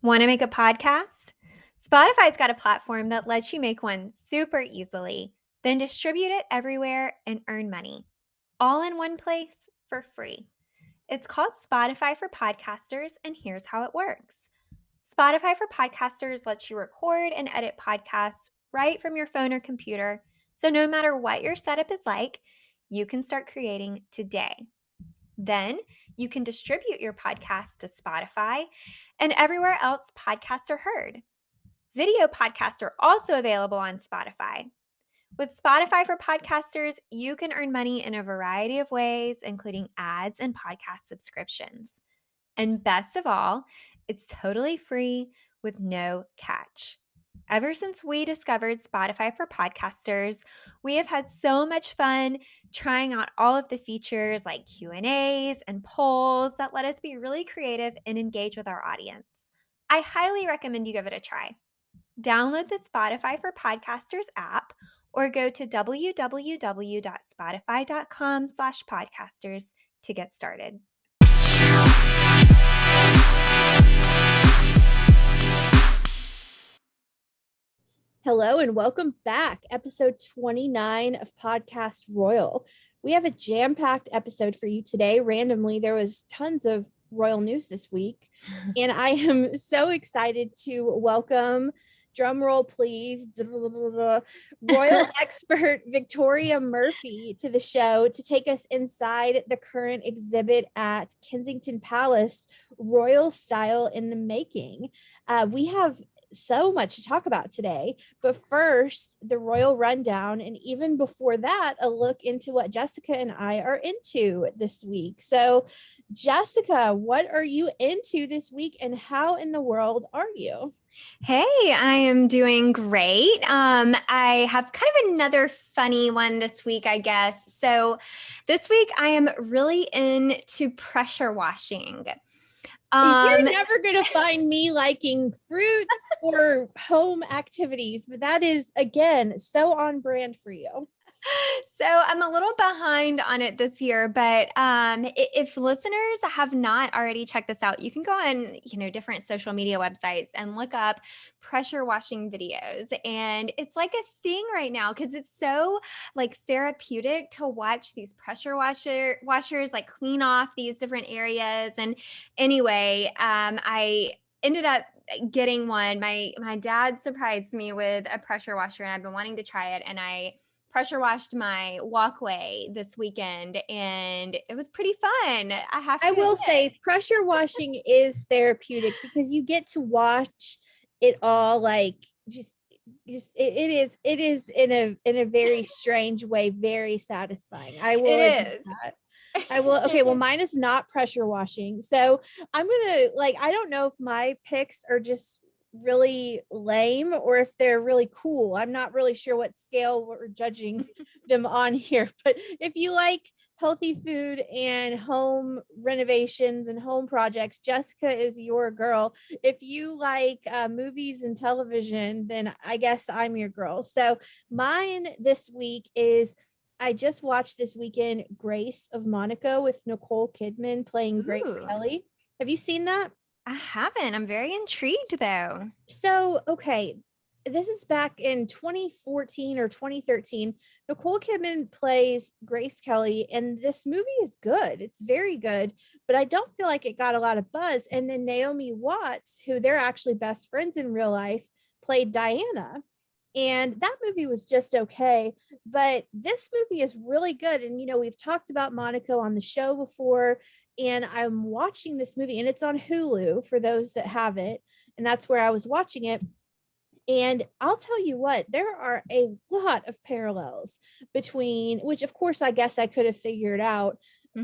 Want to make a podcast? Spotify's got a platform that lets you make one super easily, then distribute it everywhere and earn money, all in one place for free. It's called Spotify for Podcasters, and here's how it works. Spotify for Podcasters lets you record and edit podcasts right from your phone or computer, so no matter what your setup is like, you can start creating today. Then you can distribute your podcast to Spotify and everywhere else podcasts are heard. Video podcasts are also available on Spotify. With Spotify for Podcasters, you can earn money in a variety of ways, including ads and podcast subscriptions. And best of all, it's totally free with no catch. Ever since we discovered Spotify for Podcasters, we have had so much fun trying out all of the features like Q&As and polls that let us be really creative and engage with our audience. I highly recommend you give it a try. Download the Spotify for Podcasters app or go to www.spotify.com/podcasters to get started. Hello and welcome back. Episode 29 of Podcast Royal. We have a jam-packed episode for you today. Randomly, there was tons of royal news this week, and I am so excited to welcome, drum roll please, royal expert Victoria Murphy to the show to take us inside the current exhibit at Kensington Palace, Royal Style in the Making. We have so much to talk about today, but first the royal rundown, and even before that, a look into what Jessica and I are into this week. So Jessica, what are you into this week and how in the world are you? Hey, I am doing great. I have kind of another funny one this week, I guess. So this week I am really into pressure washing. You're never going to find me liking fruits or home activities, but that is, again, so on brand for you. So I'm a little behind on it this year, but if listeners have not already checked this out, you can go on, different social media websites and look up pressure washing videos. And it's like a thing right now because it's so like therapeutic to watch these pressure washers like clean off these different areas. And anyway, I ended up getting one. My dad surprised me with a pressure washer, and I've been wanting to try it. And I pressure washed my walkway this weekend, and it was pretty fun. I will say pressure washing is therapeutic because you get to watch it all, like just it is in a very strange way very satisfying. I will admit that. I will. Okay, well, mine is not pressure washing, so I'm gonna I don't know if my picks are just really lame or if they're really cool. I'm not really sure what scale we're judging them on here, but if you like healthy food and home renovations and home projects, Jessica is your girl. If you like movies and television, then I guess I'm your girl. So mine this week is, I just watched this weekend Grace of Monaco with Nicole Kidman playing Grace Kelly. Have you seen that? I haven't. I'm very intrigued though. So, okay, this is back in 2014 or 2013. Nicole Kidman plays Grace Kelly, and this movie is good. It's very good, but I don't feel like it got a lot of buzz. And then Naomi Watts, who they're actually best friends in real life, played Diana. And that movie was just okay, but this movie is really good. And, we've talked about Monaco on the show before, and I'm watching this movie, and it's on Hulu for those that have it. And that's where I was watching it. And I'll tell you what, there are a lot of parallels between, which of course, I guess I could have figured out,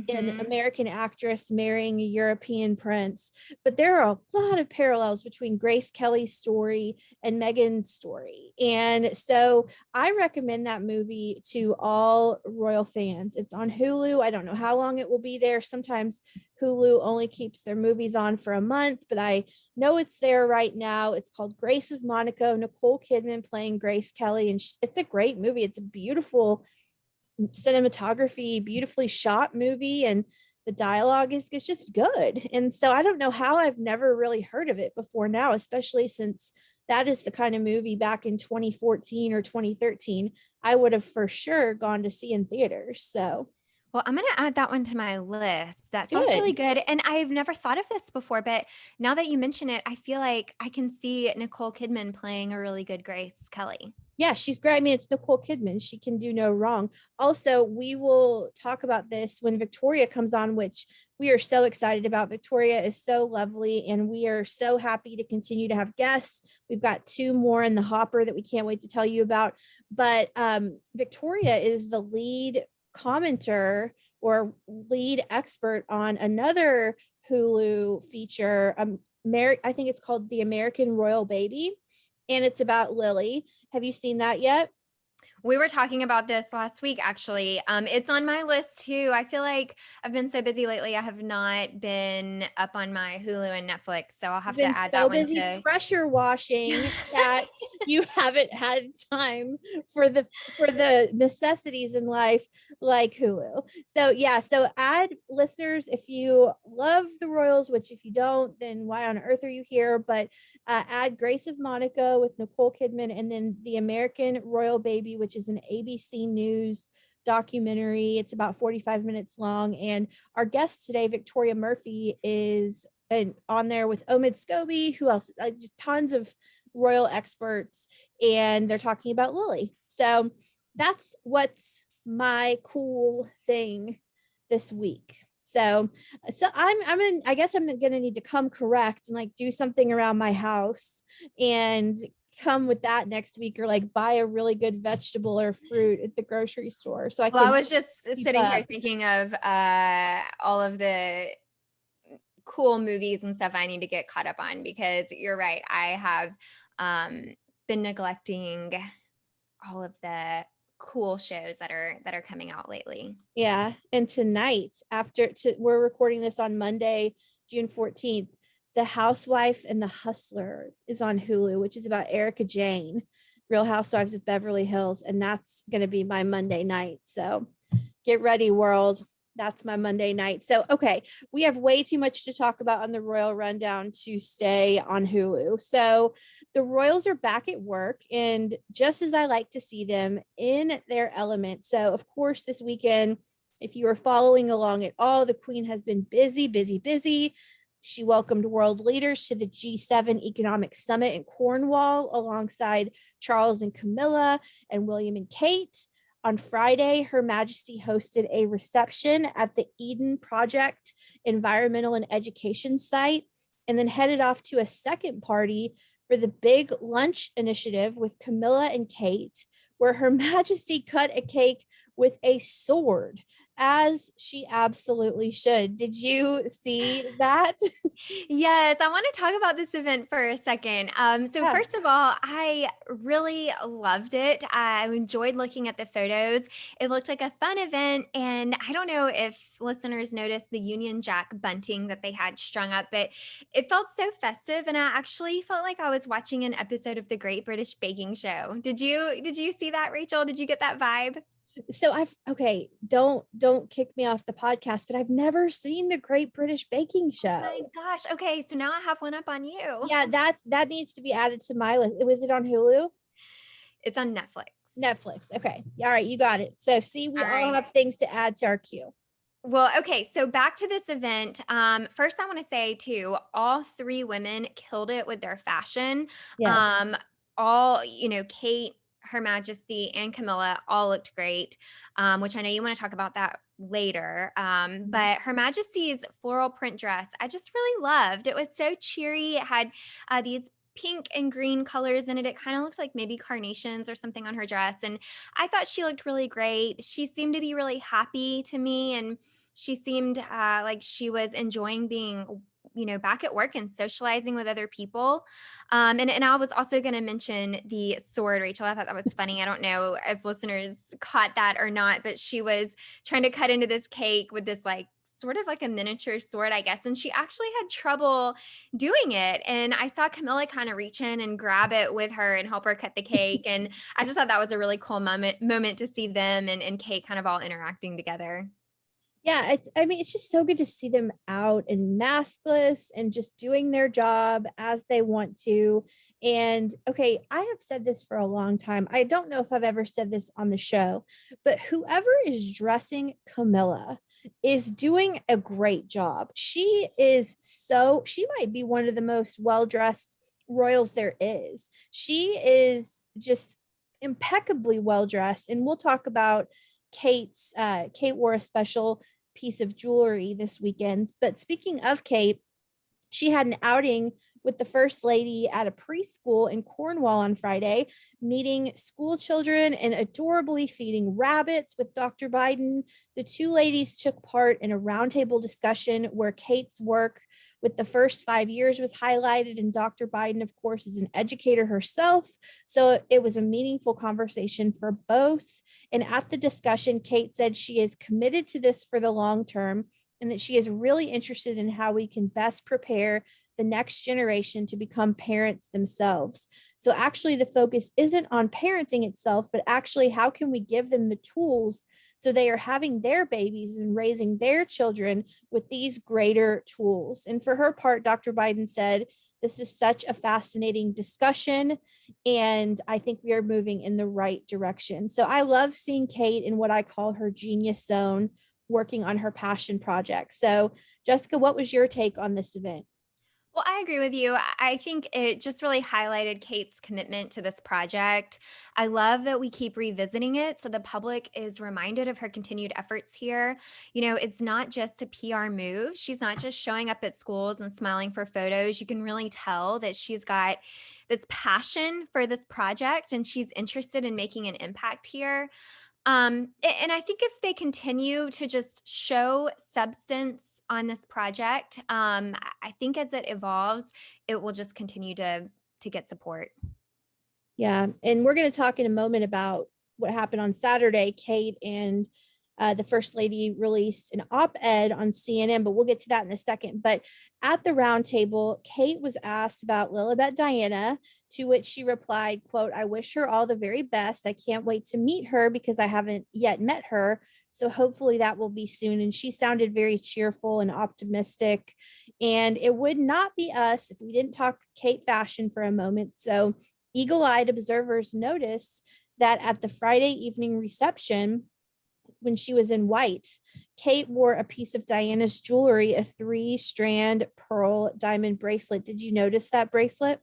an American actress marrying a European prince, but there are a lot of parallels between Grace Kelly's story and Meghan's story. And so I recommend that movie to all royal fans. It's on Hulu. I don't know how long it will be there. Sometimes Hulu only keeps their movies on for a month, but I know it's there right now. It's called Grace of Monaco, Nicole Kidman playing Grace Kelly, and it's a great movie. It's a beautiful cinematography, beautifully shot movie, and The dialogue is just good. And so I don't know how I've never really heard of it before now, especially since that is the kind of movie back in 2014 or 2013 I would have for sure gone to see in theaters. So Well, I'm going to add that one to my list. That it's sounds really good. good. And I've never thought of this before, but now that you mention it, I feel like I can see Nicole Kidman playing a really good Grace Kelly. Yeah, she's great. I mean, it's Nicole Kidman. She can do no wrong. Also, we will talk about this when Victoria comes on, which we are so excited about. Victoria is so lovely, and we are so happy to continue to have guests. We've got 2 more in the hopper that we can't wait to tell you about. But Victoria is the lead commenter or lead expert on another Hulu feature. I think it's called The American Royal Baby, and it's about Lily. Have you seen that yet? We were talking about this last week, actually. It's on my list too. I feel like I've been so busy lately. I have not been up on my Hulu and Netflix, so I'll You've have to been add that so one busy to. pressure washing that you haven't had time for the necessities in life like Hulu. So yeah, so add listeners if you love the Royals, which if you don't, then why on earth are you here? But add Grace of Monaco with Nicole Kidman, and then The American Royal Baby, which is an ABC News documentary. It's about 45 minutes long. And our guest today, Victoria Murphy, is on there with Omid Scobie, who else? Tons of royal experts, and they're talking about Lily. So that's what's my cool thing this week. So I guess I'm gonna need to come correct and like do something around my house and come with that next week, or like buy a really good vegetable or fruit at the grocery store so I Well, I can was just keep sitting here up. thinking of all of the cool movies and stuff I need to get caught up on because you're right. I have been neglecting all of the cool shows that are coming out lately. Yeah. And tonight, we're recording this on Monday, June 14th. The Housewife and the Hustler is on Hulu, which is about Erica Jane, Real Housewives of Beverly Hills. And that's going to be my Monday night. So get ready, world. That's my Monday night. So, okay, we have way too much to talk about on the Royal Rundown to stay on Hulu. So, the Royals are back at work, and just as I like to see them in their element. So, of course, this weekend, if you are following along at all, the Queen has been busy, busy, busy. She welcomed world leaders to the G7 Economic Summit in Cornwall alongside Charles and Camilla and William and Kate. On Friday, Her Majesty hosted a reception at the Eden Project Environmental and Education site, and then headed off to a second party for the Big Lunch Initiative with Camilla and Kate, where Her Majesty cut a cake with a sword, as she absolutely should. Did you see that? Yes, I want to talk about this event for a second. So Yeah. first of all, I really loved it. I enjoyed looking at the photos. It looked like a fun event, and I don't know if listeners noticed the Union Jack bunting that they had strung up, but it felt so festive, and I actually felt like I was watching an episode of the Great British Baking Show. Did you see that, Rachel? Did you get that vibe? So I've okay, don't kick me off the podcast, but I've never seen the Great British Baking Oh my Show. gosh. Okay, so now I have one up on you. Yeah, that needs to be added to my list. Was it on Hulu? It's on Netflix. Netflix. Okay. All right, you got it. So see, we All all right. have things to add to our queue. Well, okay, so back to this event. First, I want to say too, all 3 women killed it with their fashion. Yes. Um, Kate, Her Majesty, and Camilla all looked great, which I know you want to talk about that later. Mhm. But Her Majesty's floral print dress, I just really loved. It was so cheery. It had these pink and green colors in it. It kind of looks like maybe carnations or something on her dress. And I thought she looked really great. She seemed to be really happy to me. And she seemed like she was enjoying being back at work and socializing with other people. And I was also going to mention the sword, Rachel. I thought that was funny. I don't know if listeners caught that or not, but she was trying to cut into this cake with this like sort of like a miniature sword, I guess. And she actually had trouble doing it. And I saw Camilla kind of reach in and grab it with her and help her cut the cake. And I just thought that was a really cool moment to see them and Kate kind of all interacting together. Yeah, I mean, it's just so good to see them out and maskless and just doing their job as they want to. And okay, I have said this for a long time. I don't know if I've ever said this on the show, but whoever is dressing Camilla is doing a great job. She might be one of the most well-dressed royals there is. She is just impeccably well dressed, and we'll talk about Kate wore a special piece of jewelry this weekend. But speaking of Kate, she had an outing with the first lady at a preschool in Cornwall on Friday, meeting school children and adorably feeding rabbits with Dr. Biden. The two ladies took part in a roundtable discussion where Kate's work with the first 5 years was highlighted, and Dr. Biden, of course, is an educator herself. So it was a meaningful conversation for both. And at the discussion, Kate said she is committed to this for the long term and that she is really interested in how we can best prepare the next generation to become parents themselves. So actually the focus isn't on parenting itself, but actually how can we give them the tools so they are having their babies and raising their children with these greater tools. And for her part, Dr. Biden said, this is such a fascinating discussion, and I think we are moving in the right direction. So I love seeing Kate in what I call her genius zone, working on her passion project. So, Jessica, what was your take on this event? Well, I agree with you. I think it just really highlighted Kate's commitment to this project. I love that we keep revisiting it so the public is reminded of her continued efforts here. You know, it's not just a PR move. She's not just showing up at schools and smiling for photos. You can really tell that she's got this passion for this project and she's interested in making an impact here. And I think if they continue to just show substance on this project, I think as it evolves, it will just continue to get support. Yeah, and we're going to talk in a moment about what happened on Saturday. Kate and the First Lady released an op ed on CNN, but we'll get to that in a second. But at the roundtable, Kate was asked about Lilibet Diana, to which she replied, quote, I wish her all the very best. I can't wait to meet her because I haven't yet met her. So hopefully that will be soon. And she sounded very cheerful and optimistic. And it would not be us if we didn't talk Kate fashion for a moment. So eagle-eyed observers noticed that at the Friday evening reception, when she was in white, Kate wore a piece of Diana's jewelry, a 3-strand pearl diamond bracelet. Did you notice that bracelet?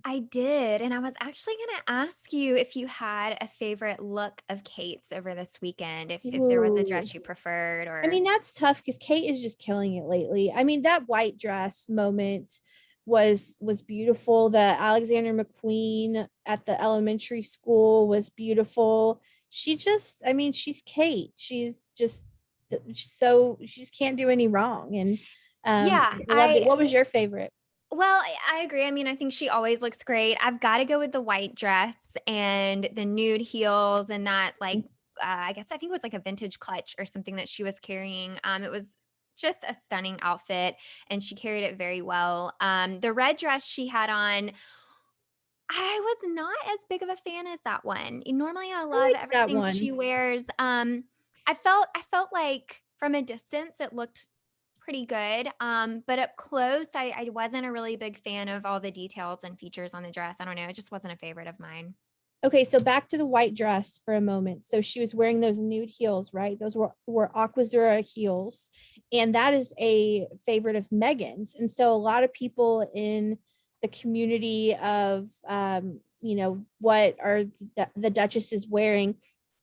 I did. And I was actually going to ask you if you had a favorite look of Kate's over this weekend, if there was a Ooh. dress you preferred I or. mean, that's tough because Kate is just killing it lately. I mean, that white dress moment was beautiful. The Alexander McQueen at the elementary school was beautiful. I mean, she's Kate. She's just so she just can't do any wrong. And Yeah, I loved it. What was your favorite? well, I agree. I mean, I think she always looks great. I've got to go with the white dress and the nude heels and that I think it was like a vintage clutch or something that she was carrying. It was just a stunning outfit and she carried it very well. The red dress she had on, I was not as big of a fan as that one. Normally I I love like that everything one. she wears. I felt like from a distance it looked pretty good. But up close, I wasn't a really big fan of all the details and features on the dress. I don't know, it just wasn't a favorite of mine. Okay, so back to the white dress for a moment. So she was wearing those nude heels, right? Those were Aquazzura heels, and that is a favorite of Megan's. And so a lot of people in the community of, what are the Duchess is wearing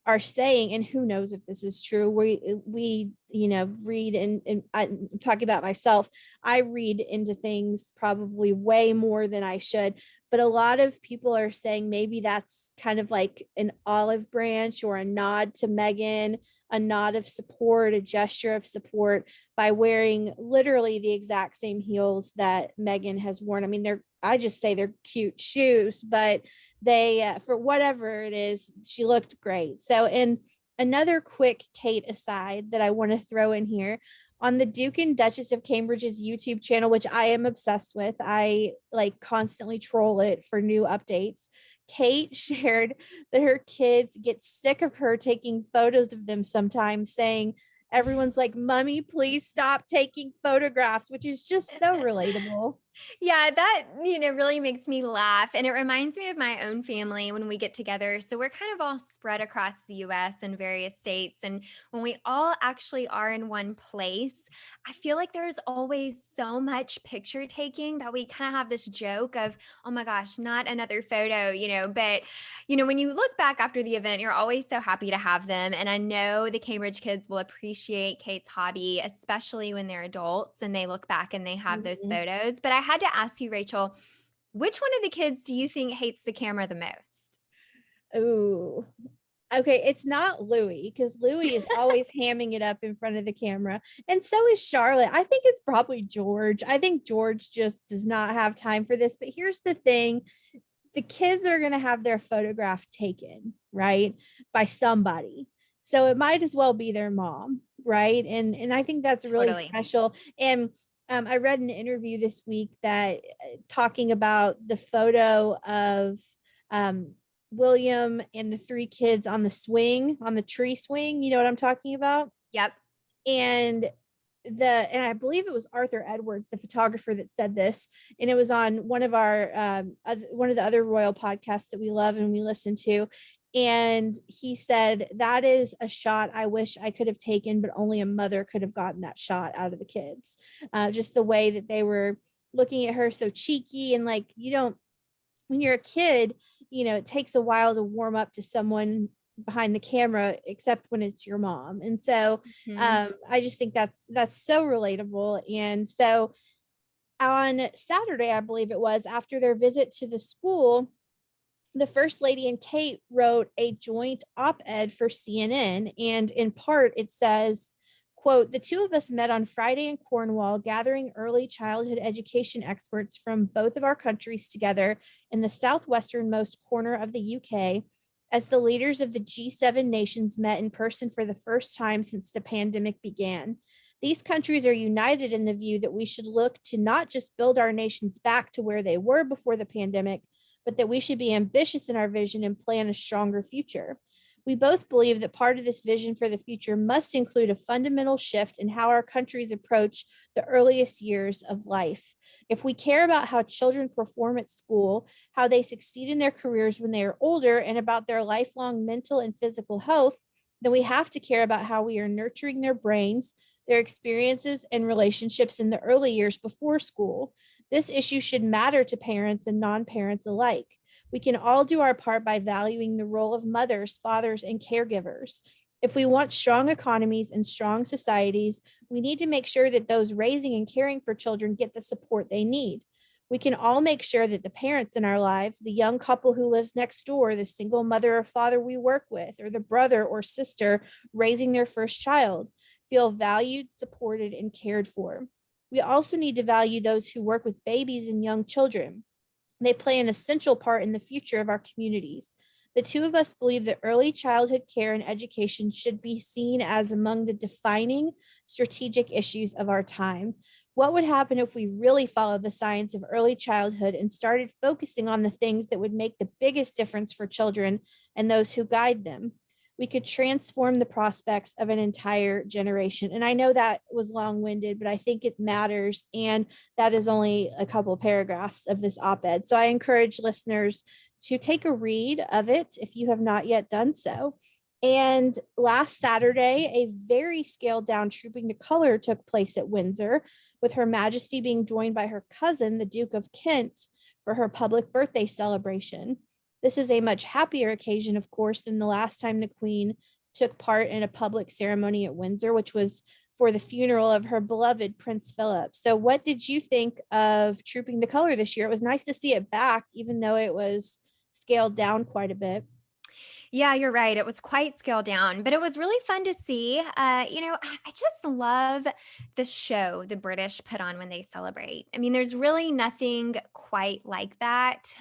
are saying, and who knows if this is true. We read, and I'm talking about myself. I read into things probably way more than I should, but a lot of people are saying maybe that's kind of like an olive branch or a nod to Meghan, a nod of support, a gesture of support by wearing literally the exact same heels that Meghan has worn. I mean, I just say they're cute shoes, but they, for whatever it is, she looked great. So, and another quick Kate aside that I want to throw in here, on the Duke and Duchess of Cambridge's YouTube channel, which I am obsessed with, I like constantly troll it for new updates. Kate shared that her kids get sick of her taking photos of them sometimes, saying, everyone's like, "Mommy, please stop taking photographs," which is just so relatable. Yeah, that, really makes me laugh. And it reminds me of my own family when we get together. So we're kind of all spread across the US and various states. And when we all actually are in one place, I feel like there's always so much picture taking that we kind of have this joke of, oh my gosh, not another photo. But, when you look back after the event, you're always so happy to have them. And I know the Cambridge kids will appreciate Kate's hobby, especially when they're adults and they look back and they have those Mhm. photos. But I had to ask you, Rachel, which one of the kids do you think hates the camera the most? Ooh. Okay, it's not Louis because Louis is always hamming it up in front of the camera. And so is Charlotte. I think it's probably George. I think George just does not have time for this. But here's the thing, the kids are going to have their photograph taken, right? By somebody. So it might as well be their mom, right? And I think that's really Totally. special. And I read an interview this week that talking about the photo of um, William and the three kids on the swing, on the tree swing. You know what I'm talking about? Yep. And and I believe it was Arthur Edwards, the photographer, that said this, and it was on one of our one of the other royal podcasts that we love and we listen to. And he said, that is a shot I wish I could have taken, but only a mother could have gotten that shot out of the kids. Just the way that they were looking at her so cheeky, and like, you don't, when you're a kid, it takes a while to warm up to someone behind the camera, except when it's your mom. And so Mhm. I just think that's so relatable. And so on Saturday, I believe it was, after their visit to the school, the First Lady and Kate wrote a joint op-ed for CNN, and in part it says, quote, "The two of us met on Friday in Cornwall, gathering early childhood education experts from both of our countries together in the southwesternmost corner of the UK, as the leaders of the G7 nations met in person for the first time since the pandemic began. These countries are united in the view that we should look to not just build our nations back to where they were before the pandemic, but that we should be ambitious in our vision and plan a stronger future. We both believe that part of this vision for the future must include a fundamental shift in how our countries approach the earliest years of life. If we care about how children perform at school, how they succeed in their careers when they are older, and about their lifelong mental and physical health, then we have to care about how we are nurturing their brains, their experiences, and relationships in the early years before school. This issue should matter to parents and non parents alike. We can all do our part by valuing the role of mothers, fathers, and caregivers. If we want strong economies and strong societies, we need to make sure that those raising and caring for children get the support they need. We can all make sure that the parents in our lives, the young couple who lives next door, the single mother or father we work with, or the brother or sister raising their first child, feel valued, supported, and cared for. We also need to value those who work with babies and young children. They play an essential part in the future of our communities. The two of us believe that early childhood care and education should be seen as among the defining strategic issues of our time. What would happen if we really followed the science of early childhood and started focusing on the things that would make the biggest difference for children and those who guide them? We could transform the prospects of an entire generation. And I know that was long winded, but I think it matters. And that is only a couple of paragraphs of this op ed. So I encourage listeners to take a read of it if you have not yet done so. And last Saturday, a very scaled down Trooping the Color took place at Windsor, with Her Majesty being joined by her cousin, the Duke of Kent, for her public birthday celebration. This is a much happier occasion, of course, than the last time the Queen took part in a public ceremony at Windsor, which was for the funeral of her beloved Prince Philip. So, what did you think of Trooping the Color this year? It was nice to see it back, even though it was scaled down quite a bit. Yeah, you're right. It was quite scaled down, but it was really fun to see. I just love the show the British put on when they celebrate. I mean, there's really nothing quite like that.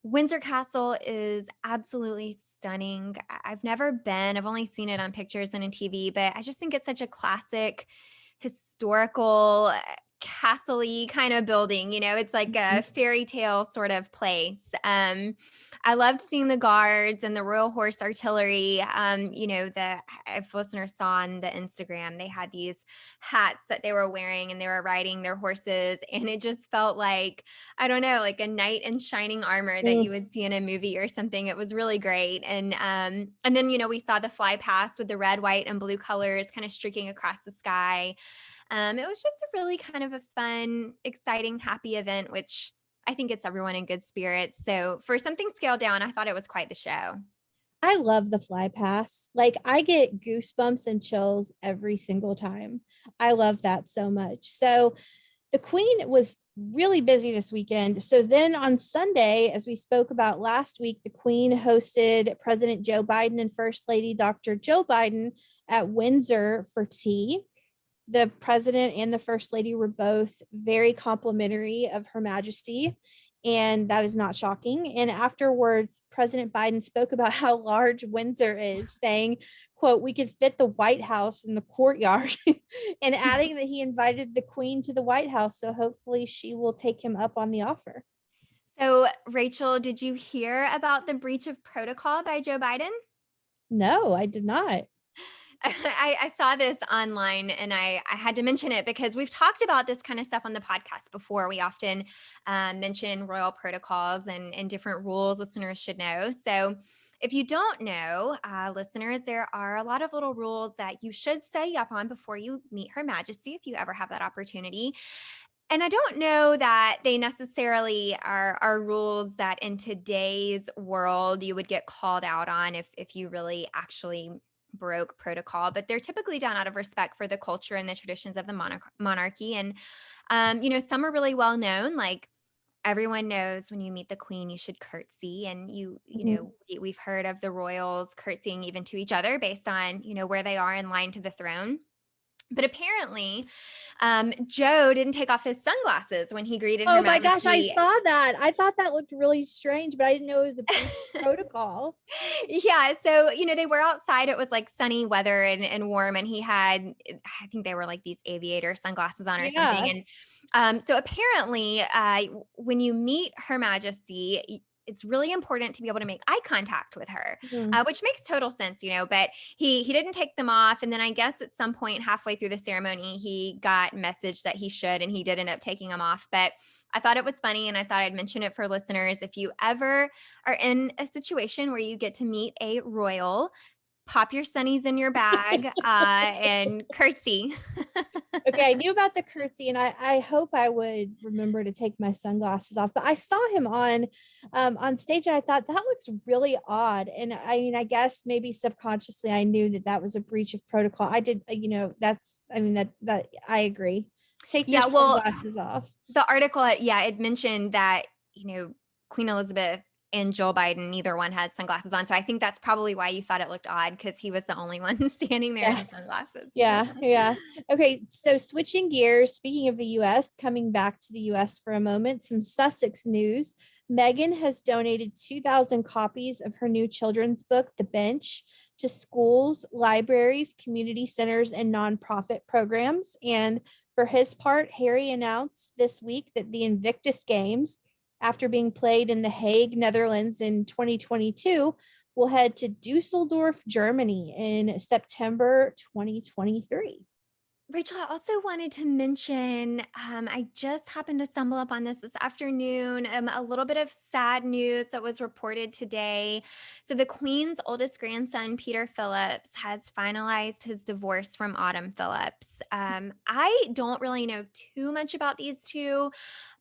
Windsor Castle is absolutely stunning. I've never been, I've only seen it on pictures and in TV, but I just think it's such a classic historical castle-y kind of building. It's like a Mhm. fairy tale sort of place. I loved seeing the guards and the Royal Horse Artillery. If listeners saw on the Instagram, they had these hats that they were wearing and they were riding their horses. And it just felt like, I don't know, like a knight in shining armor that Mm. you would see in a movie or something. It was really great. And then, we saw the fly past with the red, white, and blue colors kind of streaking across the sky. It was just a really kind of a fun, exciting, happy event, which I think gets everyone in good spirits. So for something scaled down, I thought it was quite the show. I love the fly pass. Like I get goosebumps and chills every single time. I love that so much. So the Queen was really busy this weekend. So then on Sunday, as we spoke about last week, the Queen hosted President Joe Biden and First Lady Dr. Joe Biden at Windsor for tea. The president and the first lady were both very complimentary of Her Majesty, and that is not shocking. And afterwards, President Biden spoke about how large Windsor is, saying, quote, "We could fit the White House in the courtyard," and adding that he invited the Queen to the White House, so hopefully she will take him up on the offer. So, Rachel, did you hear about the breach of protocol by Joe Biden? No, I did not. I saw this online and I had to mention it because we've talked about this kind of stuff on the podcast before. We often mention royal protocols and different rules listeners should know. So, if you don't know, listeners, there are a lot of little rules that you should study up on before you meet Her Majesty if you ever have that opportunity. And I don't know that they necessarily are rules that in today's world you would get called out on if you really actually broke protocol, but they're typically done out of respect for the culture and the traditions of the monarchy. And some are really well known, like everyone knows when you meet the queen, you should curtsy. And Mhm. we've heard of the royals curtsying even to each other based on, where they are in line to the throne. But apparently, Joe didn't take off his sunglasses when he greeted Her Oh my gosh, I Majesty. saw that. I thought that looked really strange, but I didn't know it was a breach of protocol. Yeah, so, they were outside, it was, like, sunny weather and warm, and he had I think they were, like, these aviator sunglasses on or something, Yeah. and, so apparently, when you meet Her Majesty, it's really important to be able to make eye contact with her, Mhm. which makes total sense, but he didn't take them off, and then I guess at some point halfway through the ceremony, he got message that he should, and he did end up taking them off, but I thought it was funny, and I thought I'd mention it for listeners. If you ever are in a situation where you get to meet a royal, pop your sunnies in your bag, and curtsy. Okay, I knew about the curtsy, and I hope I would remember to take my sunglasses off. But I saw him on stage, and I thought that looks really odd. And I mean, I guess maybe subconsciously I knew that that was a breach of protocol. I did, that's I mean that I agree. Take your Yeah, well, sunglasses off. the article, yeah, it mentioned that, Queen Elizabeth and Joe Biden, neither one had sunglasses on, so I think that's probably why you thought it looked odd because he was the only one standing there Yeah. in sunglasses. Yeah, yeah. Okay, so switching gears, speaking of the US, coming back to the US for a moment, some Sussex news. Meghan has donated 2,000 copies of her new children's book, The Bench, to schools, libraries, community centers, and nonprofit programs. And for his part, Harry announced this week that the Invictus Games, after being played in The Hague, Netherlands in 2022, will head to Dusseldorf, Germany in September 2023. Rachel, I also wanted to mention, I just happened to stumble up on this afternoon. A little bit of sad news that was reported today. So, the Queen's oldest grandson, Peter Phillips, has finalized his divorce from Autumn Phillips. I don't really know too much about these two,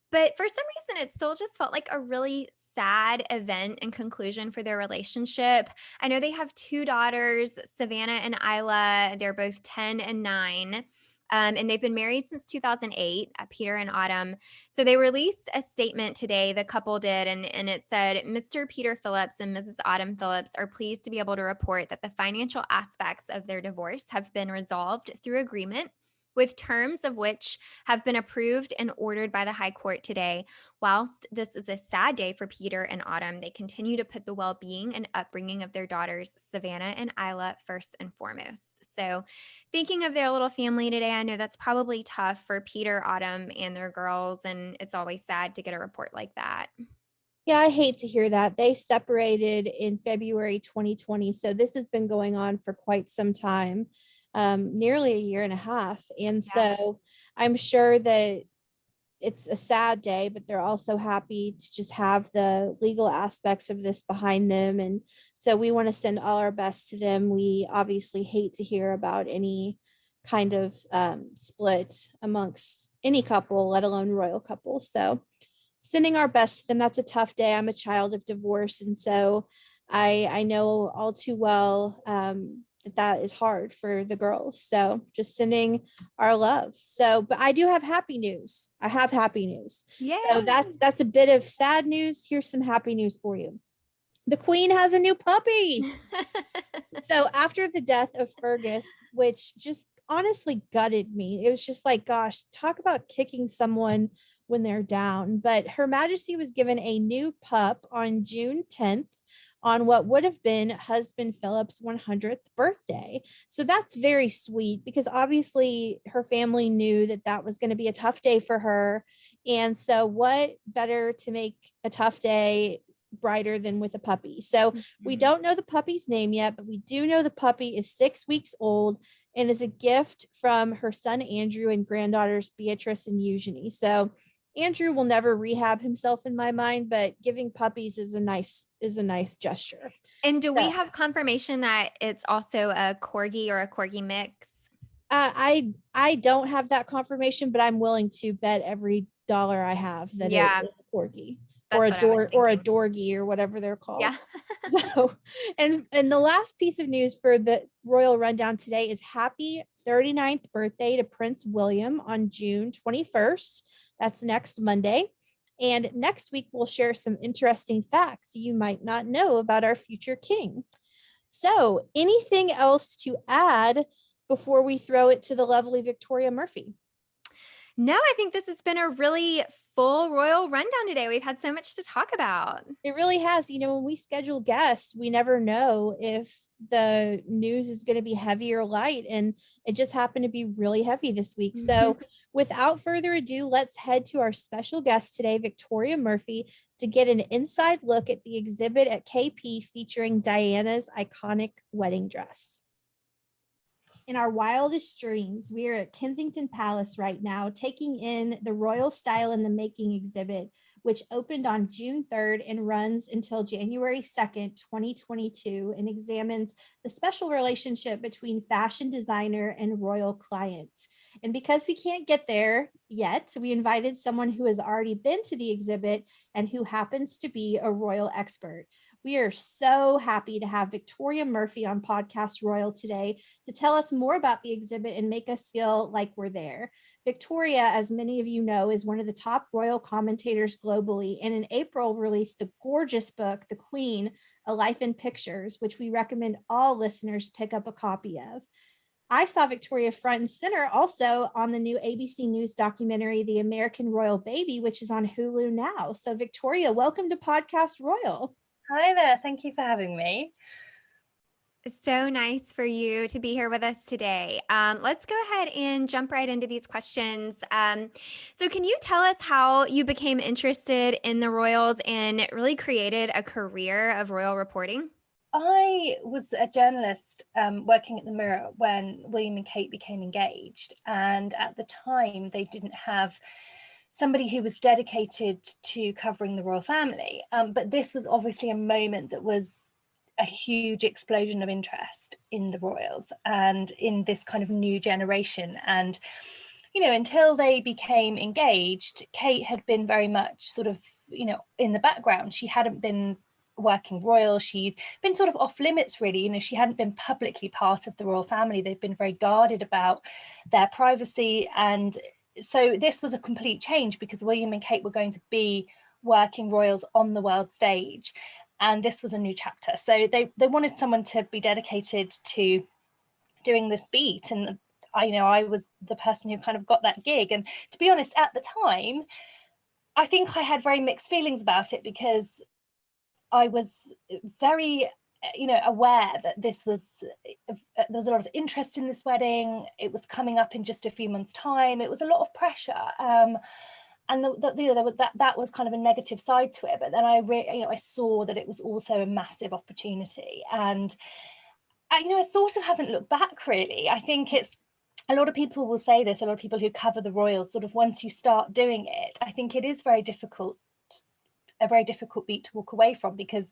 but for some reason, it still just felt like a really sad event and conclusion for their relationship. I know they have two daughters, Savannah and Isla. They're both 10 and 9. And they've been married since 2008, Peter and Autumn. So they released a statement today, the couple did, and it said, Mr. Peter Phillips and Mrs. Autumn Phillips are pleased to be able to report that the financial aspects of their divorce have been resolved through agreement with terms of which have been approved and ordered by the High Court today. Whilst this is a sad day for Peter and Autumn, they continue to put the well being and upbringing of their daughters, Savannah and Isla, first and foremost. So, thinking of their little family today, I know that's probably tough for Peter, Autumn, and their girls. And it's always sad to get a report like that. Yeah, I hate to hear that. They separated in February 2020. So this has been going on for quite some time, nearly a year and a half. And Yeah. so I'm sure that it's a sad day, but they're also happy to just have the legal aspects of this behind them. And so we want to send all our best to them. We obviously hate to hear about any kind of split amongst any couple, let alone royal couples. So sending our best to them. That's a tough day. I'm a child of divorce, and so I know all too well that is hard for the girls. So just sending our love. So, but I do have happy news. I have happy news. So Yay. that's a bit of sad news. Here's some happy news for you. The Queen has a new puppy. So after the death of Fergus, which just honestly gutted me, it was just like, gosh, talk about kicking someone when they're down. But Her Majesty was given a new pup on June 10th on what would have been husband Philip's 100th birthday. So that's very sweet because obviously her family knew that that was going to be a tough day for her. And so, what better to make a tough day brighter than with a puppy? So we don't know the puppy's name yet, but we do know the puppy is 6 weeks old and is a gift from her son Andrew and granddaughters Beatrice and Eugenie. So Andrew will never rehab himself in my mind, but giving puppies is a nice gesture. And do we So, have confirmation that it's also a corgi or a corgi mix? I don't have that confirmation, but I'm willing to bet every dollar I have that it Yeah, is a corgi or that's what I was a thinking. dorgy or whatever they're called. Yeah. So, and the last piece of news for the royal rundown today is happy 39th birthday to Prince William on June 21st. That's next Monday. And next week, we'll share some interesting facts you might not know about our future king. So, anything else to add before we throw it to the lovely Victoria Murphy? No, I think this has been a really full royal rundown today. We've had so much to talk about. It really has. When we schedule guests, we never know if the news is going to be heavy or light. And it just happened to be really heavy this week. So, without further ado, let's head to our special guest today, Victoria Murphy, to get an inside look at the exhibit at KP featuring Diana's iconic wedding dress. In our wildest dreams, we are at Kensington Palace right now, taking in the Royal Style in the Making exhibit, which opened on June 3rd and runs until January 2nd, 2022, and examines the special relationship between fashion designer and royal client. And because we can't get there yet, we invited someone who has already been to the exhibit and who happens to be a royal expert. We are so happy to have Victoria Murphy on Podcast Royal today to tell us more about the exhibit and make us feel like we're there. Victoria, as many of you know, is one of the top royal commentators globally, and in April released the gorgeous book, The Queen, A Life in Pictures, which we recommend all listeners pick up a copy of. I saw Victoria front and center also on the new ABC News documentary, The American Royal Baby, which is on Hulu now. So Victoria, welcome to Podcast Royal. Hi there. Thank you for having me. It's so nice for you to be here with us today. Let's go ahead and jump right into these questions. So can you tell us how you became interested in the royals and really created a career of royal reporting? I was a journalist working at the Mirror when William and Kate became engaged. And at the time, they didn't have somebody who was dedicated to covering the royal family. But this was obviously a moment that was a huge explosion of interest in the royals and in this kind of new generation. And, until they became engaged, Kate had been very much sort of, in the background. She hadn't been working royal. She'd been sort of off limits, really. She hadn't been publicly part of the royal family. They've been very guarded about their privacy. And so this was a complete change because William and Kate were going to be working royals on the world stage. And this was a new chapter. So they wanted someone to be dedicated to doing this beat. And I was the person who kind of got that gig. And to be honest, at the time, I think I had very mixed feelings about it because I was very, aware that there was a lot of interest in this wedding. It was coming up in just a few months' time. It was a lot of pressure. there was that was kind of a negative side to it, but then I saw that it was also a massive opportunity, and I sort of haven't looked back really. I think it's, a lot of people will say this, a lot of people who cover the royals, sort of once you start doing it, I think it is a very difficult beat to walk away from, because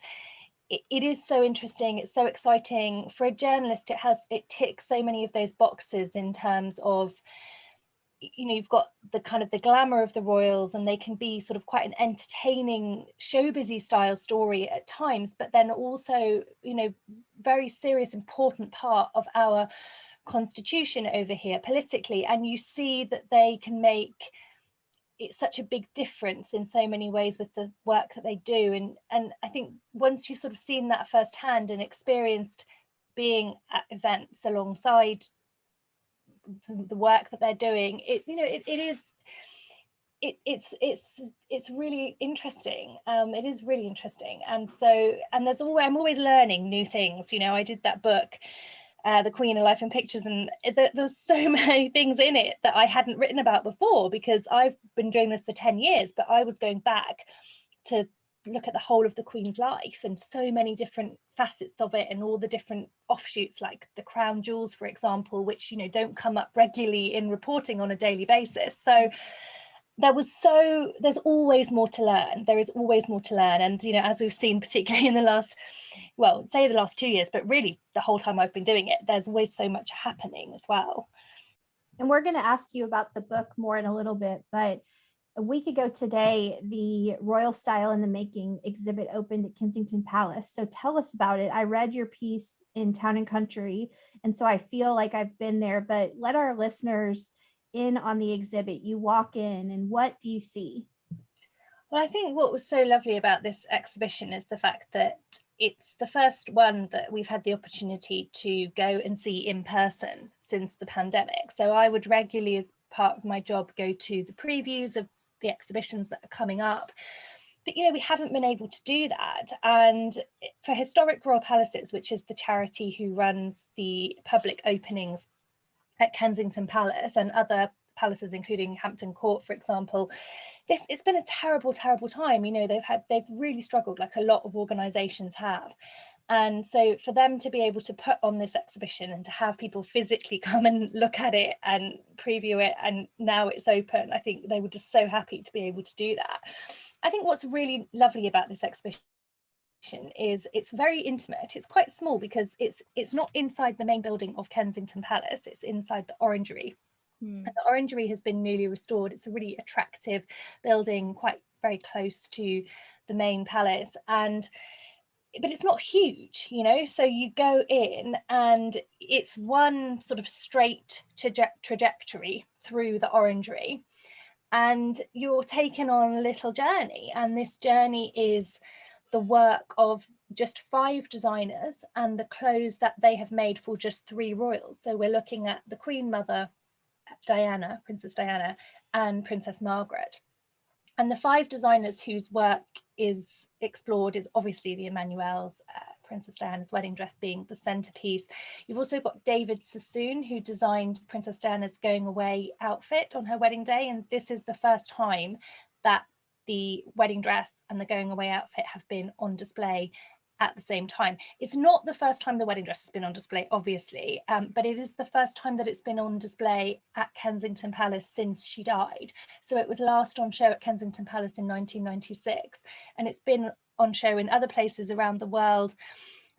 it is so interesting, it's so exciting. For a journalist, it ticks so many of those boxes in terms of, you've got the kind of the glamour of the royals, and they can be sort of quite an entertaining showbizy style story at times, but then also, very serious, important part of our constitution over here politically. And you see that they can make it's such a big difference in so many ways with the work that they do. And I think once you've sort of seen that firsthand and experienced being at events alongside the work that they're doing, it's really interesting. It is really interesting. And I'm always learning new things. I did that book, The Queen of Life in Pictures, and there's so many things in it that I hadn't written about before, because I've been doing this for 10 years, but I was going back to look at the whole of the Queen's life and so many different facets of it, and all the different offshoots, like the crown jewels, for example, which don't come up regularly in reporting on a daily basis. So there's always more to learn. There is always more to learn. And, as we've seen, particularly in the last 2 years, but really the whole time I've been doing it, there's always so much happening as well. And we're going to ask you about the book more in a little bit, but a week ago today, the Royal Style in the Making exhibit opened at Kensington Palace. So tell us about it. I read your piece in Town and Country, and so I feel like I've been there, but let our listeners in on the exhibit. You walk in, and what do you see? Well, I think what was so lovely about this exhibition is the fact that it's the first one that we've had the opportunity to go and see in person since the pandemic. So I would regularly, as part of my job, go to the previews of the exhibitions that are coming up. But, we haven't been able to do that. And for Historic Royal Palaces, which is the charity who runs the public openings at Kensington Palace and other palaces, including Hampton Court, for example, it's been a terrible time. They've really struggled, like a lot of organizations have. And so for them to be able to put on this exhibition and to have people physically come and look at it and preview it, and now it's open, I think they were just so happy to be able to do that. I think what's really lovely about this exhibition is it's very intimate. It's quite small because it's not inside the main building of Kensington Palace, it's inside the Orangery. And the Orangery has been newly restored. It's a really attractive building, quite very close to the main palace, but it's not huge, so you go in and it's one sort of straight trajectory through the Orangery, and you're taken on a little journey, and this journey is the work of just 5 designers and the clothes that they have made for just 3 royals. So we're looking at the Queen Mother, Diana, Princess Diana, and Princess Margaret. And the 5 designers whose work is explored is obviously the Emmanuel's, Princess Diana's wedding dress being the centerpiece. You've also got David Sassoon, who designed Princess Diana's going away outfit on her wedding day. And this is the first time that the wedding dress and the going away outfit have been on display at the same time. It's not the first time the wedding dress has been on display, obviously, but it is the first time that it's been on display at Kensington Palace since she died. So it was last on show at Kensington Palace in 1996, and it's been on show in other places around the world,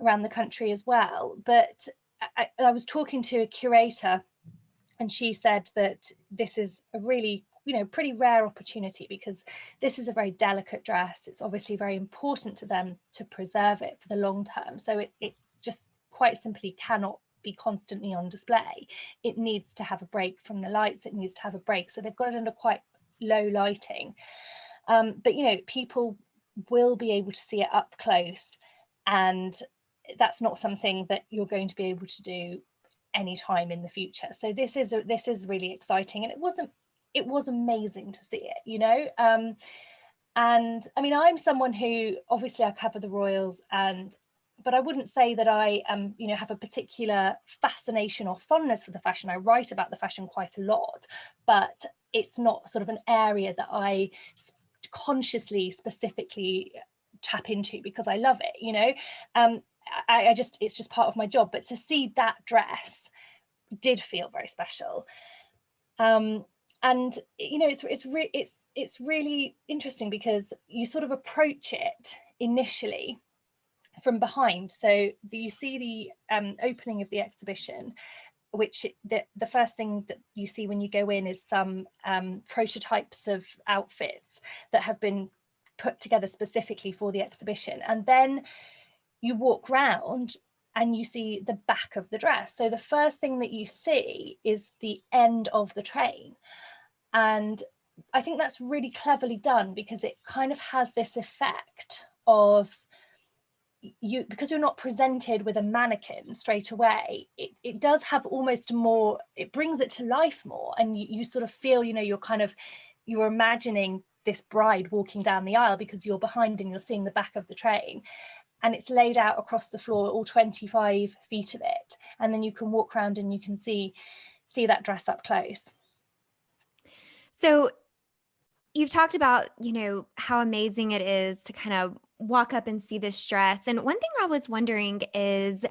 around the country as well. But I was talking to a curator, and she said that this is a really pretty rare opportunity, because this is a very delicate dress. It's obviously very important to them to preserve it for the long term. So it just quite simply cannot be constantly on display. It needs to have a break from the lights. It needs to have a break. So they've got it under quite low lighting. But people will be able to see it up close, and that's not something that you're going to be able to do anytime in the future. So this is really exciting, and it was amazing to see it, and I mean, I'm someone who, obviously I cover the royals, and but I wouldn't say that I you know, have a particular fascination or fondness for the fashion. I write about the fashion quite a lot, but it's not sort of an area that I consciously, specifically tap into because I love it, you know. I just, it's just part of my job. But to see that dress did feel very special. And you know, it's really interesting because you sort of approach it initially from behind. So you see the opening of the exhibition, which the first thing that you see when you go in is some prototypes of outfits that have been put together specifically for the exhibition. And then you walk round and you see the back of the dress. So the first thing that you see is the end of the train. And I think that's really cleverly done because it kind of has this effect of, you, because you're not presented with a mannequin straight away, it does have almost more, it brings it to life more, and you sort of feel, you know, you're imagining this bride walking down the aisle because you're behind and you're seeing the back of the train, and it's laid out across the floor, all 25 feet of it, and then you can walk around and you can see that dress up close. So you've talked about, you know, how amazing it is to kind of walk up and see this dress. And one thing I was wondering is,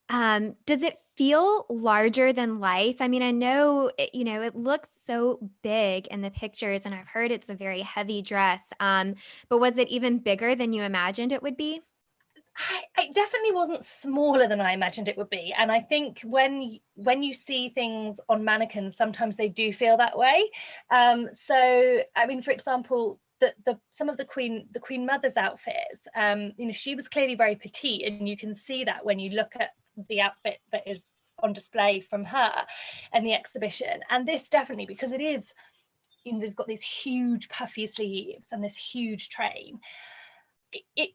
does it feel larger than life? I mean, I know, you know, it looks so big in the pictures, and I've heard it's a very heavy dress. But was it even bigger than you imagined it would be? It definitely wasn't smaller than I imagined it would be, and I think when you see things on mannequins, sometimes they do feel that way. So I mean, for example, the some of the Queen Mother's outfits, you know, she was clearly very petite, and you can see that when you look at the outfit that is on display from her and the exhibition. And this definitely, because it is, you know, they've got these huge puffy sleeves and this huge train. It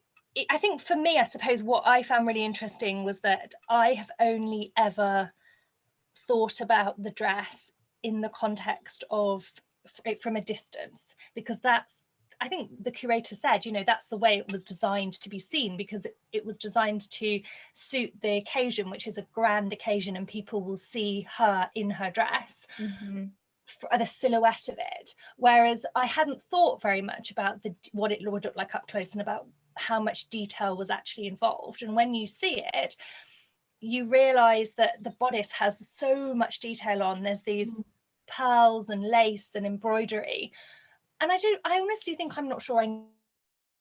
I think for me, I suppose what I found really interesting was that I have only ever thought about the dress in the context of it from a distance, because that's, I think the curator said, you know, that's the way it was designed to be seen, because it was designed to suit the occasion, which is a grand occasion, and people will see her in her dress. Mm-hmm. The silhouette of it, whereas I hadn't thought very much about what it would look like up close and about how much detail was actually involved. And when you see it, you realize that the bodice has so much detail on. There's these pearls and lace and embroidery, and I honestly think, I'm not sure I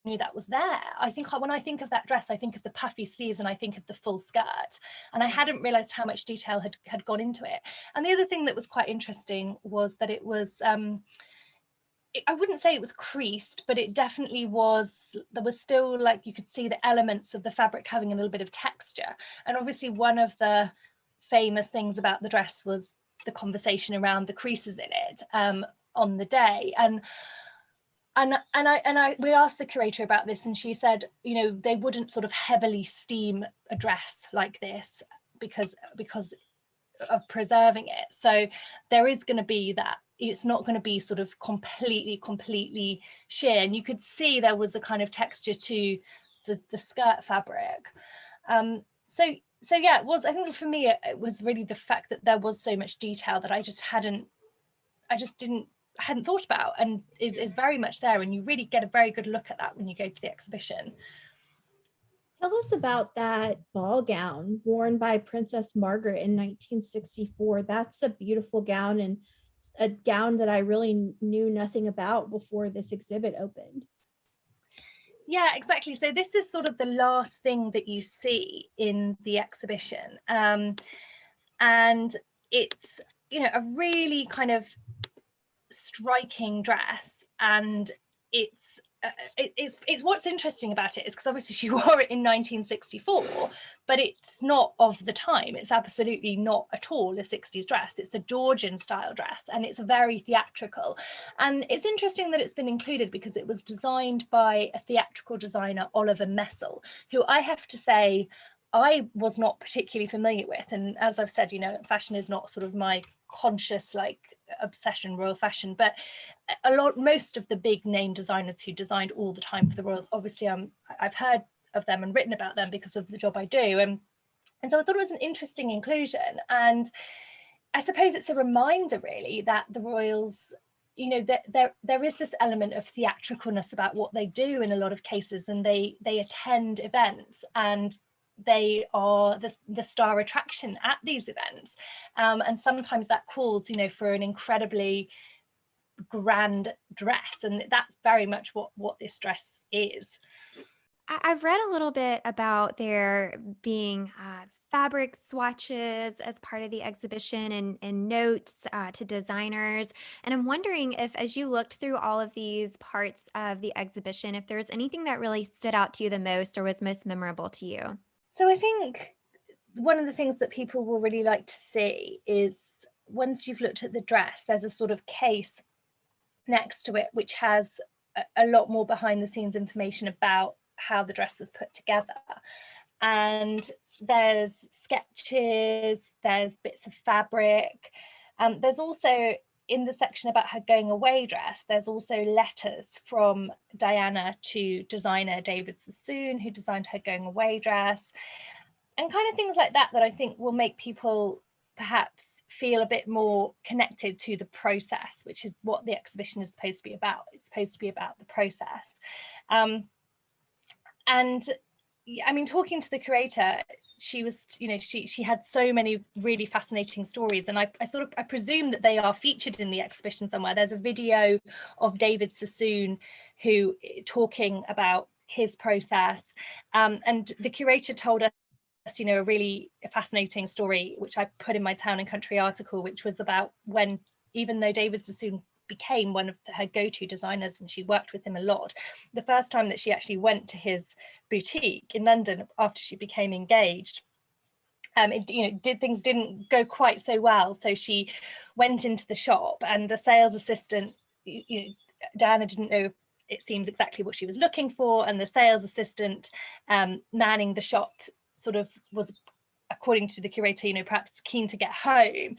knew that was there. I think when I think of that dress, I think of the puffy sleeves and I think of the full skirt, and I hadn't realized how much detail had gone into it. And the other thing that was quite interesting was that it was I wouldn't say it was creased, but it definitely was, there was still, like, you could see the elements of the fabric having a little bit of texture. And obviously one of the famous things about the dress was the conversation around the creases in it on the day. And we asked the curator about this, and she said, you know, they wouldn't sort of heavily steam a dress like this because of preserving it. So there is going to be that, it's not going to be sort of completely sheer, and you could see there was a kind of texture to the skirt fabric. So yeah, it was, I think for me it was really the fact that there was so much detail that I hadn't thought about, and is very much there, and you really get a very good look at that when you go to the exhibition. Tell us about that ball gown worn by Princess Margaret in 1964. That's a beautiful gown, and a gown that I really knew nothing about before this exhibit opened. Yeah, exactly. So this is sort of the last thing that you see in the exhibition. And it's, you know, a really kind of striking dress, and it's what's interesting about it is because obviously she wore it in 1964, but it's not of the time. It's absolutely not at all a 60s dress. It's the Georgian style dress, and it's very theatrical. And it's interesting that it's been included because it was designed by a theatrical designer, Oliver Messel, who I have to say I was not particularly familiar with. And as I've said, you know, fashion is not sort of my conscious like obsession, royal fashion, but most of the big name designers who designed all the time for the royals, obviously I've heard of them and written about them because of the job I do. And so I thought it was an interesting inclusion. And I suppose it's a reminder really that the royals, you know, there is this element of theatricalness about what they do in a lot of cases, and they attend events and they are the star attraction at these events, and sometimes that calls, you know, for an incredibly grand dress, and that's very much what this dress is. I've read a little bit about there being fabric swatches as part of the exhibition, and notes to designers. And I'm wondering if, as you looked through all of these parts of the exhibition, if there was anything that really stood out to you the most or was most memorable to you. So I think one of the things that people will really like to see is, once you've looked at the dress, there's a sort of case next to it which has a lot more behind the scenes information about how the dress was put together. And there's sketches, there's bits of fabric. There's also, in the section about her going away dress, there's also letters from Diana to designer David Sassoon, who designed her going away dress, and kind of things like that, that I think will make people perhaps feel a bit more connected to the process, which is what the exhibition is supposed to be about. It's supposed to be about the process. And I mean, talking to the curator, she was, you know, she had so many really fascinating stories, and I presume that they are featured in the exhibition somewhere. There's a video of David Sassoon who talking about his process, and the curator told us, you know, a really fascinating story which I put in my Town and Country article, which was about when, even though David Sassoon became one of her go-to designers and she worked with him a lot, the first time that she actually went to his boutique in London after she became engaged, things didn't go quite so well. So she went into the shop, and the sales assistant, you know, Diana didn't know, it seems, exactly what she was looking for, and the sales assistant manning the shop sort of was, according to the curator, you know, perhaps keen to get home.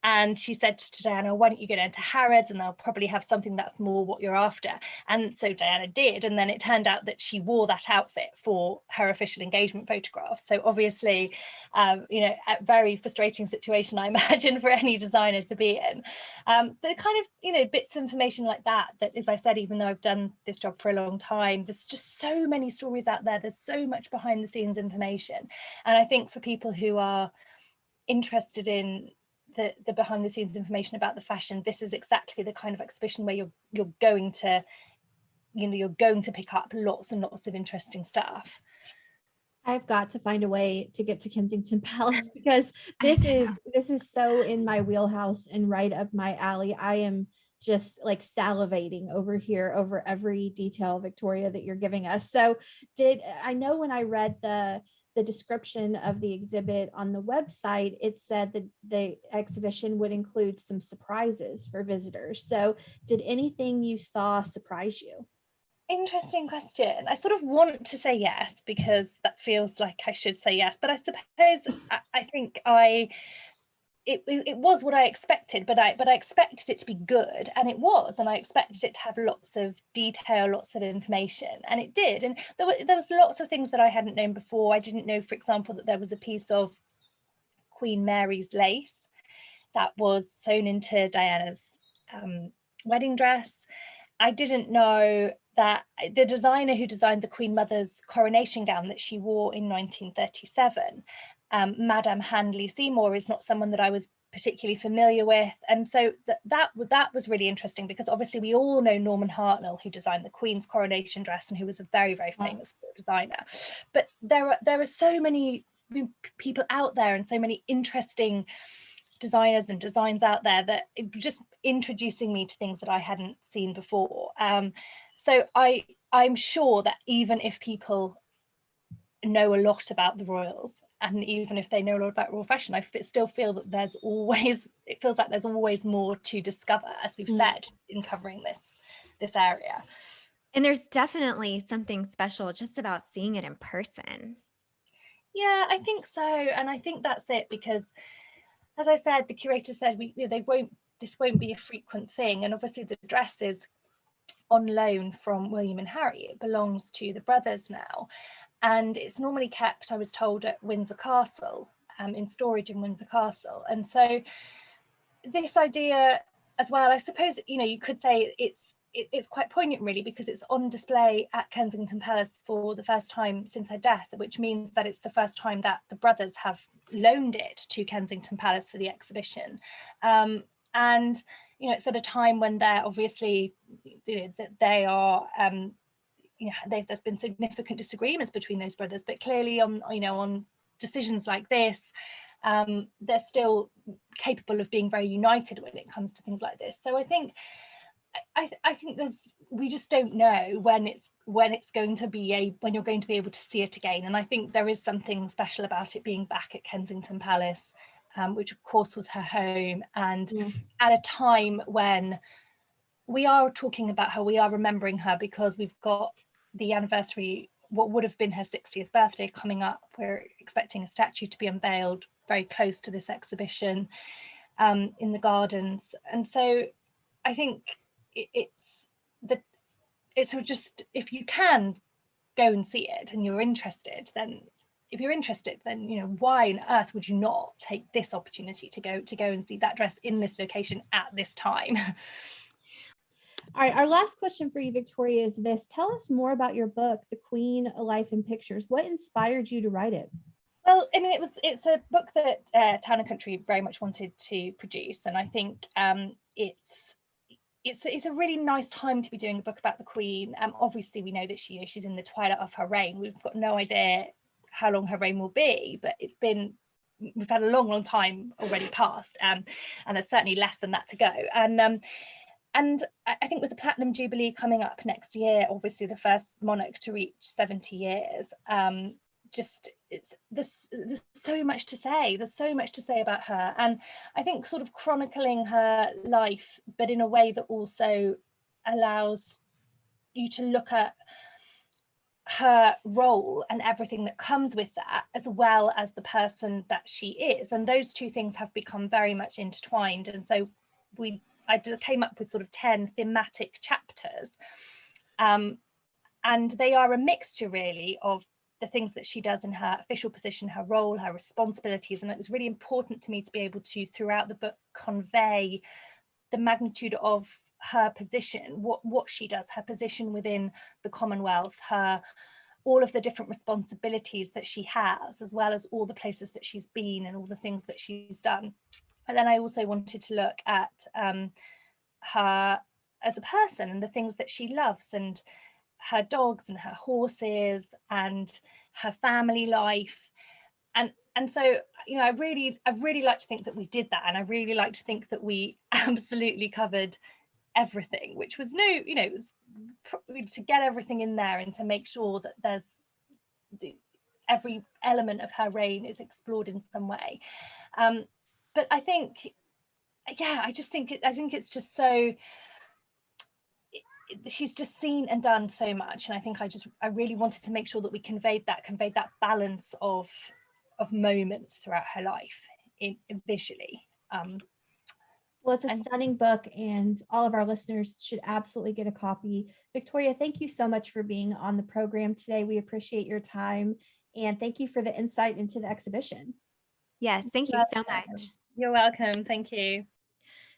And she said to Diana, why don't you go down to Harrods, and they'll probably have something that's more what you're after. And so Diana did, and then it turned out that she wore that outfit for her official engagement photograph. So obviously, you know, a very frustrating situation, I imagine, for any designer to be in. But kind of, you know, bits of information like that, as I said, even though I've done this job for a long time, there's just so many stories out there. There's so much behind the scenes information. And I think for people who are interested in the behind the scenes information about the fashion, this is exactly the kind of exhibition where you're going to, you know, you're going to pick up lots and lots of interesting stuff. I've got to find a way to get to Kensington Palace because this is so in my wheelhouse and right up my alley. I am just like salivating over here over every detail, Victoria, that you're giving us. So I know when I read the description of the exhibit on the website, it said that the exhibition would include some surprises for visitors. So did anything you saw surprise you? Interesting question. I sort of want to say yes, because that feels like I should say yes, but I suppose I think it was what I expected, but I expected it to be good, and it was, and I expected it to have lots of detail, lots of information, and it did. And there was lots of things that I hadn't known before. I didn't know, for example, that there was a piece of Queen Mary's lace that was sewn into Diana's wedding dress. I didn't know that the designer who designed the Queen Mother's coronation gown that she wore in 1937, Madame Handley Seymour, is not someone that I was particularly familiar with. And so that was really interesting, because obviously we all know Norman Hartnell, who designed the Queen's coronation dress and who was a very, very famous designer. But there are so many people out there and so many interesting designers and designs out there that just introducing me to things that I hadn't seen before. So I'm sure that even if people know a lot about the royals, and even if they know a lot about royal fashion, I still feel that it feels like there's always more to discover, as we've said, in covering this area. And there's definitely something special just about seeing it in person. Yeah, I think so. And I think that's it, because as I said, the curator said this won't be a frequent thing. And obviously the dress is on loan from William and Harry. It belongs to the brothers now. And it's normally kept, I was told, at Windsor Castle, in storage in Windsor Castle. And so this idea as well, I suppose, you could say it's quite poignant really, because it's on display at Kensington Palace for the first time since her death, which means that it's the first time that the brothers have loaned it to Kensington Palace for the exhibition. And it's at a time when they're obviously, that they are, there's been significant disagreements between those brothers, but clearly on decisions like this, they're still capable of being very united when it comes to things like this. So I think we just don't know when it's going to be when you're going to be able to see it again. And I think there is something special about it being back at Kensington Palace, which of course was her home, and at a time when we are talking about her, we are remembering her, because we've got the anniversary, what would have been her 60th birthday coming up. We're expecting a statue to be unveiled very close to this exhibition in the gardens. And so I think it's just, if you can go and see it and you're interested, then why on earth would you not take this opportunity to go and see that dress in this location at this time? All right, our last question for you, Victoria, is this. Tell us more about your book, The Queen, A Life in Pictures. What inspired you to write it? Well, I mean, it's a book that Town and Country very much wanted to produce, and I think it's a really nice time to be doing a book about the Queen. Obviously, we know that she's in the twilight of her reign. We've got no idea how long her reign will be, but we've had a long time already passed, and there's certainly less than that to go. And I think with the Platinum Jubilee coming up next year, obviously the first monarch to reach 70 years, there's so much to say. There's so much to say about her. And I think sort of chronicling her life, but in a way that also allows you to look at her role and everything that comes with that, as well as the person that she is. And those two things have become very much intertwined. And so I came up with sort of 10 thematic chapters, and they are a mixture really of the things that she does in her official position, her role, her responsibilities. And it was really important to me to be able to, throughout the book, convey the magnitude of her position, what she does, her position within the Commonwealth, all of the different responsibilities that she has, as well as all the places that she's been and all the things that she's done. And then I also wanted to look at her as a person and the things that she loves, and her dogs and her horses and her family life. And so, I really like to think that we did that. And I really like to think that we absolutely covered everything, which was it was to get everything in there and to make sure that every element of her reign is explored in some way. But I think, I think it's just so, she's just seen and done so much. And I think I really wanted to make sure that we conveyed that balance of moments throughout her life visually. Well, it's a stunning book, and all of our listeners should absolutely get a copy. Victoria, thank you so much for being on the program today. We appreciate your time, and thank you for the insight into the exhibition. Yes, thank you so much. You're welcome. Thank you.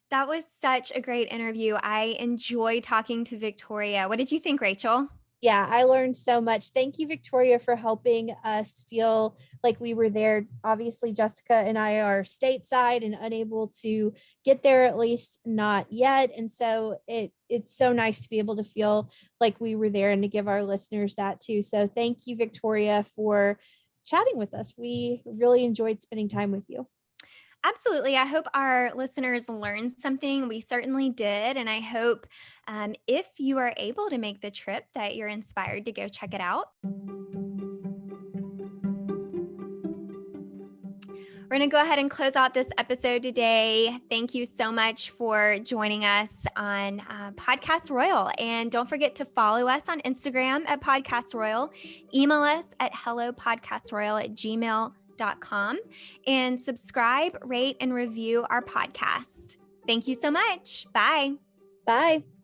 That was such a great interview. I enjoyed talking to Victoria. What did you think, Rachel? Yeah, I learned so much. Thank you, Victoria, for helping us feel like we were there. Obviously, Jessica and I are stateside and unable to get there, at least not yet. And so it's so nice to be able to feel like we were there and to give our listeners that too. So thank you, Victoria, for chatting with us. We really enjoyed spending time with you. Absolutely. I hope our listeners learned something. We certainly did. And I hope if you are able to make the trip, that you're inspired to go check it out. We're going to go ahead and close out this episode today. Thank you so much for joining us on Podcast Royal. And don't forget to follow us on Instagram at Podcast Royal. Email us at hellopodcastroyal@gmail.com, and subscribe, rate, and review our podcast. Thank you so much. Bye. Bye.